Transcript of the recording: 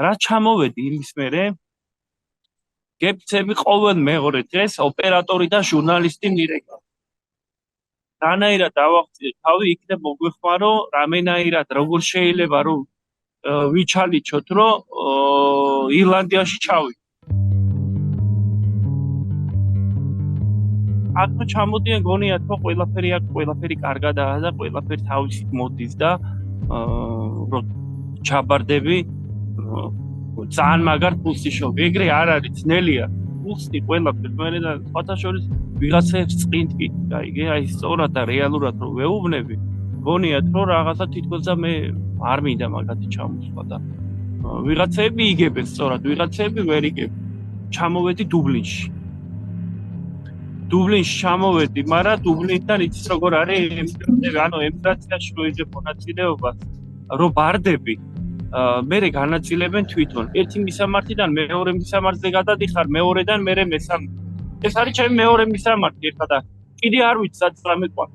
რა ჩამოვედი იმის მერე გეფცები ყოველ მეორე დღეს ოპერატორი და ჟურნალისტი მირეკა. რანაირად დავაღწიე თავი, იქნებ მოგვეხმარო, რამენაირად როგორ შეიძლება რომ ვიჩალიჩოთ, რომ ირლანდიაში ჩავიდე. აქ ჩამოდიან გონიათ, რომ ყველაფერი აქ ყველაფერი კარგადაა და ყველაფერი თავისით მოდის და რომ ჩაბარდები ძალიან მაგარ ფულს იშოვი. ეგრე არ არის, ძნელია. უხსნი ყველაფერს, მე და სხვათა შორის ვიღაცებს წინტკი, გაიგე, აი სწორად და რეალურად რომ ვეუბნები, გონიათ, რომ რაღაცა თითქოს და მე არ მინდა მაგათი ჩამოსვლა და ვიღაცები იგებენ სწორად, ვიღაცები ვერ იგებენ. ჩამოვედი დუბლინში. დუბლინში ჩამოვედი, მაგრამ დუბლინიდან იცის როგორ არის, ანუ ემიგრაციაში რო იძებ მონაწილეობას, რომ ბარდები მე განაწილებენ თვითონ. ერთი მისამართიდან მეორე მისამართზე გადადიხარ, მეორედან მერე მესამე. ეს არის ჩემი მეორე მისამართი, ერთად. კიდე არ ვიცი, სადაც რამე ყვა.